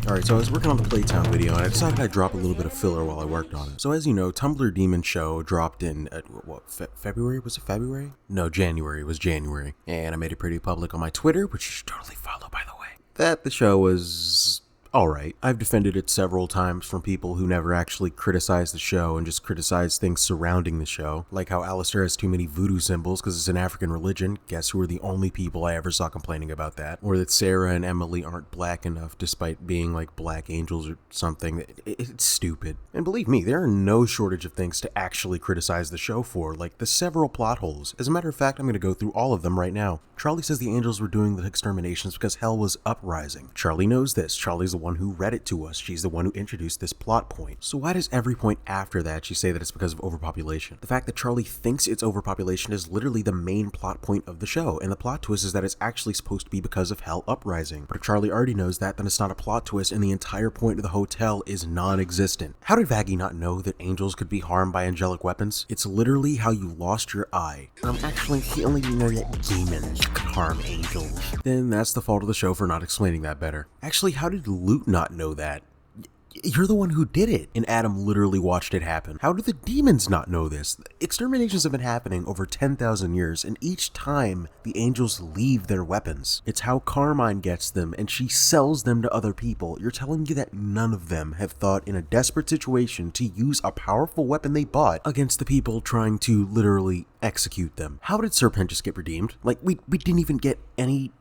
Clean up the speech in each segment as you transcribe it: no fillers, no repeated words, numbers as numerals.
Alright, so I was working on the Playtown video and I decided I'd drop a little bit of filler while I worked on it. So as you know, Tumblr Demon Show dropped in, February? Was it February? No, January. It was January. And I made it pretty public on my Twitter, which you should totally follow, by the way, that the show was alright. I've defended it several times from people who never actually criticize the show and just criticize things surrounding the show. Like how Alistair has too many voodoo symbols because it's an African religion. Guess who are the only people I ever saw complaining about that? Or that Sarah and Emily aren't black enough despite being like black angels or something. It's stupid. And believe me, there are no shortage of things to actually criticize the show for, like the several plot holes. As a matter of fact, I'm going to go through all of them right now. Charlie says the angels were doing the exterminations because hell was uprising. Charlie knows this. Charlie's the one who read it to us. She's the one who introduced this plot point. So why does every point after that she say that it's because of overpopulation? The fact that Charlie thinks it's overpopulation is literally the main plot point of the show, and the plot twist is that it's actually supposed to be because of hell uprising. But if Charlie already knows that, then it's not a plot twist and the entire point of the hotel is non-existent. How did Vaggie not know that angels could be harmed by angelic weapons? It's literally how you lost your eye. Actually, he only knew that demons could harm angels. Then that's the fault of the show for not explaining that better. Actually, how did Luke not know that? You're the one who did it. And Adam literally watched it happen. How do the demons not know this? Exterminations have been happening over 10,000 years, and each time the angels leave their weapons. It's how Carmine gets them, and she sells them to other people. You're telling me that none of them have thought in a desperate situation to use a powerful weapon they bought against the people trying to literally execute them. How did Serpentis get redeemed? Like, we didn't even get any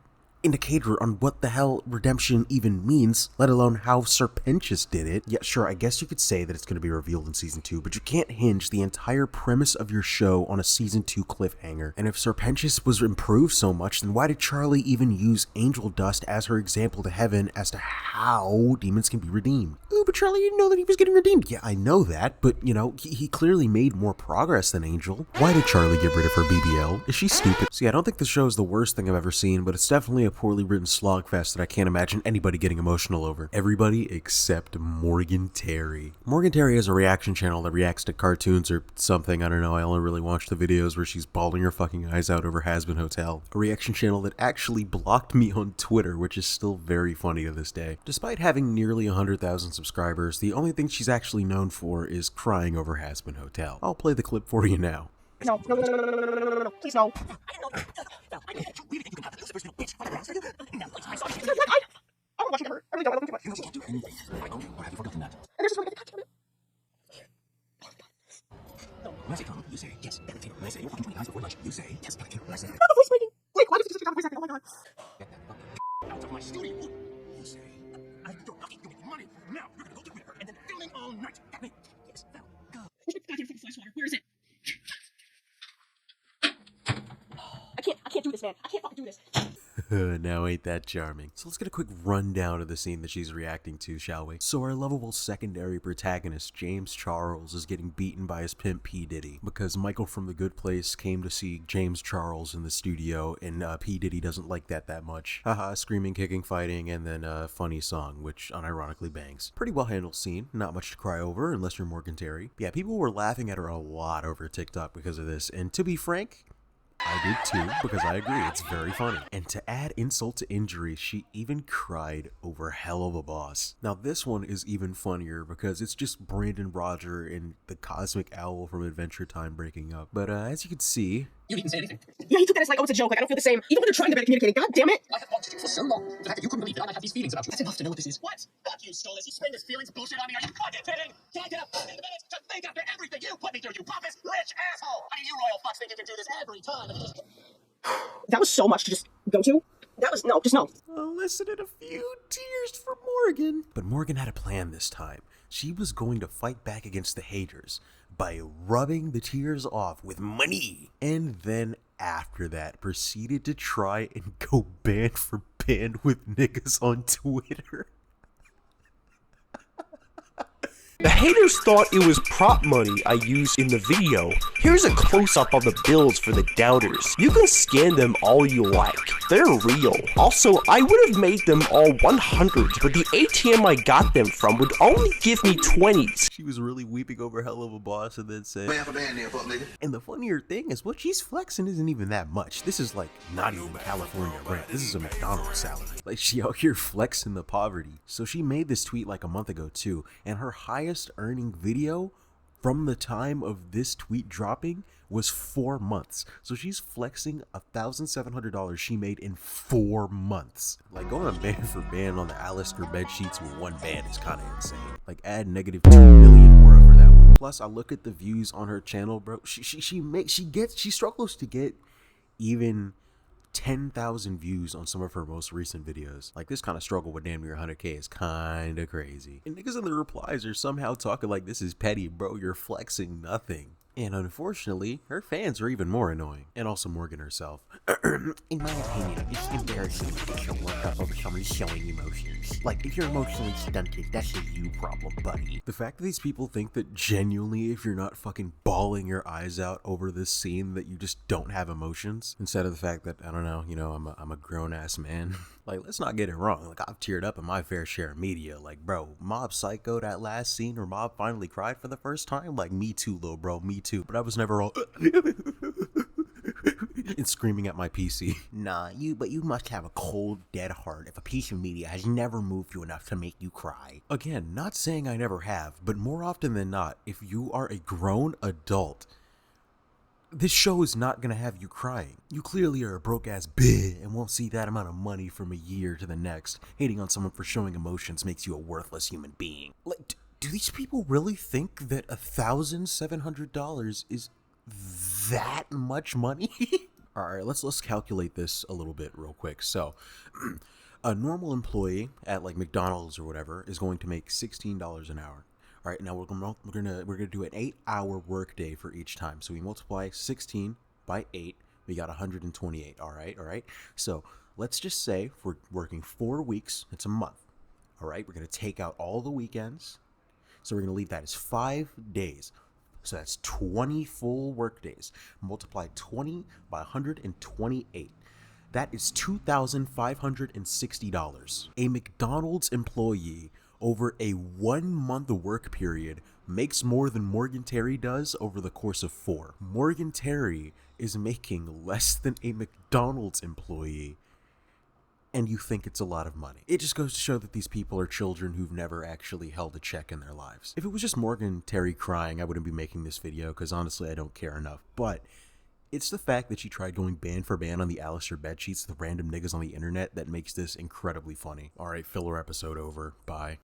indicator on what the hell redemption even means, let alone how Serpentius did it. Yeah, sure, I guess you could say that it's going to be revealed in season 2, but you can't hinge the entire premise of your show on a season 2 cliffhanger. And if Serpentius was improved so much, then why did Charlie even use angel dust as her example to heaven as to how demons can be redeemed? Ooh, but Charlie didn't know that he was getting redeemed. Yeah, I know that, but you know, he clearly made more progress than Angel. Why did Charlie get rid of her BBL? Is she stupid? See, I don't think the show is the worst thing I've ever seen, but it's definitely a poorly written slogfest that I can't imagine anybody getting emotional over. Everybody except Morgan Terry. Morgan Terry has a reaction channel that reacts to cartoons or something, I don't know, I only really watch the videos where she's bawling her fucking eyes out over Hazbin Hotel. A reaction channel that actually blocked me on Twitter, which is still very funny to this day. Despite having nearly 100,000 subscribers, the only thing she's actually known for is crying over Hazbin Hotel. I'll play the clip for you now. No, please no. I don't know. I really think you can have the Lucifer's little bitch. No, I'm sorry. I don't want you to hurt. I really don't. I don't want you to hurt. You can't do anything. I don't. Or have you forgotten that? And there's just one God damn it. When I say come, you say yes. When I say you're fucking 20 times before lunch, you say yes. When I say not the voice breaking. Wait, why did you just take out voice acting? Oh my god. Get that fucking out of my studio. You say you're lucky you make money. Now you're gonna go get rid of her and then filming all night. Got me? Yes. Now go. Where's my goddamn fucking flash water? Where is it? I can't do this, man. I can't fucking do this. Now ain't that charming. So let's get a quick rundown of the scene that she's reacting to, shall we? So our lovable secondary protagonist, James Charles, is getting beaten by his pimp P. Diddy because Michael from The Good Place came to see James Charles in the studio, and P. Diddy doesn't like that much. Haha, screaming, kicking, fighting, and then a funny song, which unironically bangs. Pretty well handled scene, not much to cry over unless you're Morgan Terry. Yeah, people were laughing at her a lot over TikTok because of this, and to be frank, I did too, because I agree, it's very funny. And to add insult to injury, she even cried over Hell of a Boss. Now this one is even funnier because it's just Brandon Roger and the Cosmic Owl from Adventure Time breaking up. But as you can see... You didn't say anything. Yeah, he took that as like, oh, it's a joke, like I don't feel the same. Even when they're trying to better communicating, god damn it! I have wanted you for so long. The fact that you couldn't believe that I might have these feelings about you. That's enough to know what this is. What? Fuck you, Stolas. You spend this feelings bullshit on me. Are you fucking kidding? Can't get up in the minutes to think after everything you put me through, you pompous, rich asshole! I mean, you royal fucks think you can do this every time. That was so much to just go to. That was, no, just no. Elicited a few tears from Morgan. But Morgan had a plan this time. She was going to fight back against the haters by rubbing the tears off with money. And then after that, proceeded to try and go band for band with niggas on Twitter. The haters thought it was prop money I used in the video. Here's a close-up of the bills for the doubters. You can scan them all you like. They're real. Also, I would have made them all 100s, but the ATM I got them from would only give me 20s. She was really weeping over hell of a boss and then said, and the funnier thing is what she's flexing isn't even that much. This is like not even California rent. This is a McDonald's salary. Like she out here flexing the poverty. So she made this tweet like a month ago too, and her highest earning video from the time of this tweet dropping was 4 months. So she's flexing $1,700 she made in 4 months. Like going band for band on the Alistair bed sheets with one band is kind of insane. Like add negative 2 million more for that one. Plus I look at the views on her channel, bro. She struggles to get even 10,000 views on some of her most recent videos. Like this kind of struggle with damn near 100K is kind of crazy. And niggas in the replies are somehow talking like this is petty, bro. You're flexing nothing. And unfortunately, her fans are even more annoying. And also Morgan herself. In my opinion, it's embarrassing to get so worked up over somebody showing emotions. Like, if you're emotionally stunted, that's a you problem, buddy. The fact that these people think that genuinely, if you're not fucking bawling your eyes out over this scene, that you just don't have emotions, instead of the fact that, I don't know, you know, I'm a grown-ass man. Like, let's not get it wrong. Like, I've teared up in my fair share of media. Like, bro, Mob Psycho, that last scene where Mob finally cried for the first time. Like, me too, little bro, me too. But I was never all and screaming at my PC. Nah, but you must have a cold, dead heart if a piece of media has never moved you enough to make you cry. Again, not saying I never have, but more often than not, if you are a grown adult, this show is not gonna have you crying. You clearly are a broke-ass bitch and won't see that amount of money from a year to the next. Hating on someone for showing emotions makes you a worthless human being. Like, do these people really think that $1,700 is that much money? All right, let's calculate this a little bit real quick. So, a normal employee at like McDonald's or whatever is going to make $16 an hour. All right, now we're gonna do an 8-hour workday for each time. So we multiply 16 by 8. We got 128. All right. So let's just say if we're working 4 weeks, it's a month. All right, we're gonna take out all the weekends. So we're gonna leave that as 5 days. So that's 20 full work days. Multiply 20 by 128. That is $2,560. A McDonald's employee over a 1 month work period makes more than Morgan Terry does over the course of 4. Morgan Terry is making less than a McDonald's employee, and you think it's a lot of money. It just goes to show that these people are children who've never actually held a check in their lives. If it was just Morgan Terry crying, I wouldn't be making this video, because honestly, I don't care enough. But it's the fact that she tried going band for band on the Alistair bedsheets with random niggas on the internet that makes this incredibly funny. Alright, filler episode over. Bye.